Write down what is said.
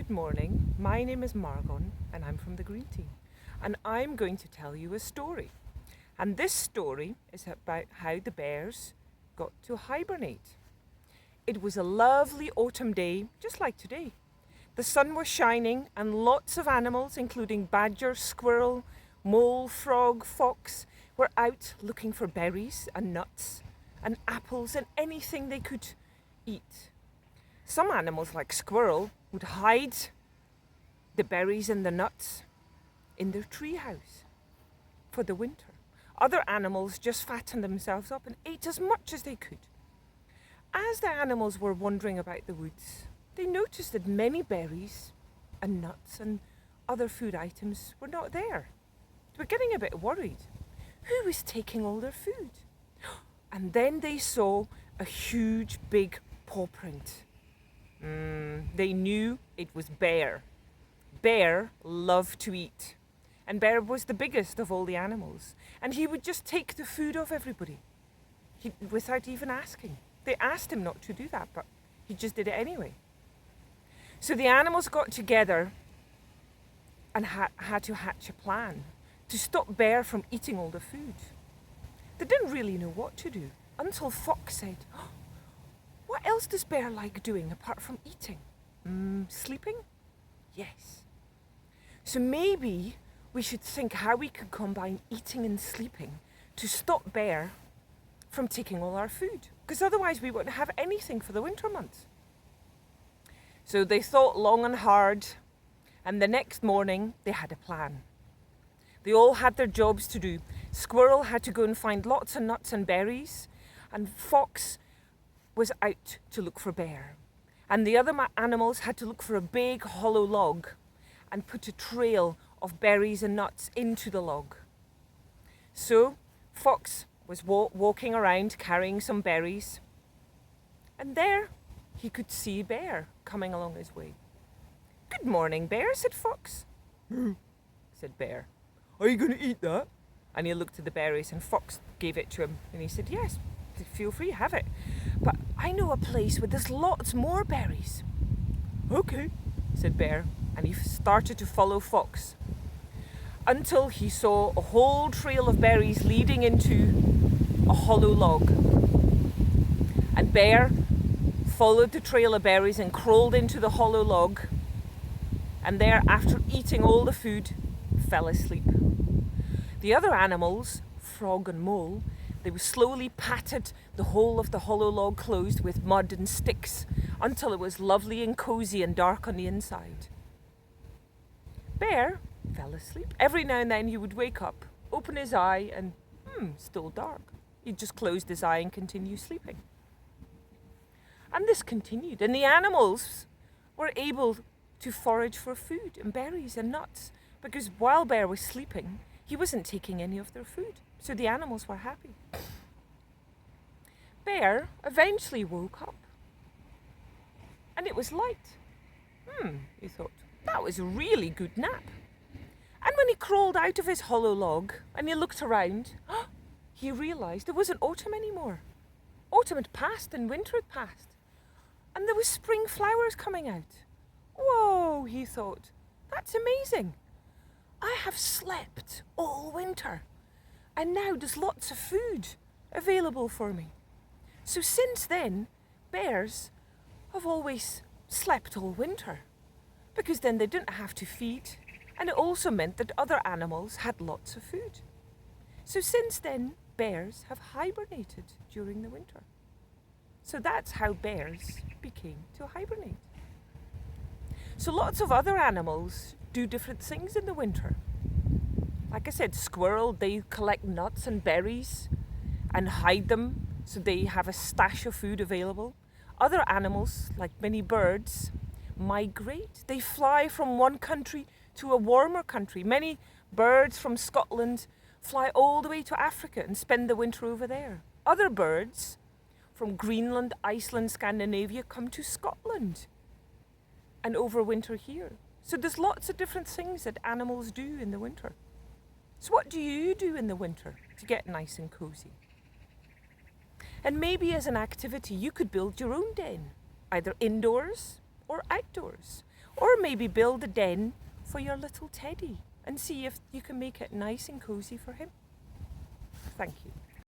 Good morning, my name is Margon and I'm from the Green Team, and I'm going to tell you a story. And this story is about how the bears got to hibernate. It was a lovely autumn day, just like today. The sun was shining and lots of animals, including badger, squirrel, mole, frog, fox, were out looking for berries and nuts and apples and anything they could eat. Some animals, like squirrel, would hide the berries and the nuts in their treehouse for the winter. Other animals just fattened themselves up and ate as much as they could. As the animals were wandering about the woods, they noticed that many berries and nuts and other food items were not there. They were getting a bit worried. Who was taking all their food? And then they saw a huge, big paw print. They knew it was Bear. Bear loved to eat. And Bear was the biggest of all the animals. And he would just take the food off everybody without even asking. They asked him not to do that, but he just did it anyway. So the animals got together and had to hatch a plan to stop Bear from eating all the food. They didn't really know what to do until Fox said, "What else does Bear like doing apart from eating? Sleeping? Yes. So maybe we should think how we could combine eating and sleeping to stop Bear from taking all our food, because otherwise we wouldn't have anything for the winter months." So they thought long and hard, and the next morning they had a plan. They all had their jobs to do. Squirrel had to go and find lots of nuts and berries, and Fox was out to look for Bear. And the other animals had to look for a big hollow log and put a trail of berries and nuts into the log. So Fox was walking around carrying some berries, and there he could see Bear coming along his way. "Good morning, Bear," said Fox. Said Bear. "Are you going to eat that?" And he looked at the berries, and Fox gave it to him, and he said, "Yes, feel free, have it. But I know a place where there's lots more berries." "Okay," said Bear, and he started to follow Fox until he saw a whole trail of berries leading into a hollow log. And Bear followed the trail of berries and crawled into the hollow log, and there, after eating all the food, fell asleep. The other animals, frog and mole, they slowly patted the hole of the hollow log closed with mud and sticks until it was lovely and cozy and dark on the inside. Bear fell asleep. Every now and then he would wake up, open his eye, and still dark. He'd just closed his eye and continue sleeping. And this continued, and the animals were able to forage for food and berries and nuts, because while Bear was sleeping, he wasn't taking any of their food. So the animals were happy. Bear eventually woke up, and it was light. He thought, that was a really good nap. And when he crawled out of his hollow log and he looked around, he realised it wasn't autumn anymore. Autumn had passed and winter had passed, and there was spring flowers coming out. Whoa, he thought, that's amazing. I have slept all winter, and now there's lots of food available for me. So since then, bears have always slept all winter, because then they didn't have to feed, and it also meant that other animals had lots of food. So since then, bears have hibernated during the winter. So that's how bears became to hibernate. So lots of other animals do different things in the winter. Like I said, squirrel, they collect nuts and berries and hide them so they have a stash of food available. Other animals, like many birds, migrate. They fly from one country to a warmer country. Many birds from Scotland fly all the way to Africa and spend the winter over there. Other birds from Greenland, Iceland, Scandinavia come to Scotland and overwinter here. So there's lots of different things that animals do in the winter. So what do you do in the winter to get nice and cozy? And maybe as an activity, you could build your own den, either indoors or outdoors. Or maybe build a den for your little teddy and see if you can make it nice and cosy for him. Thank you.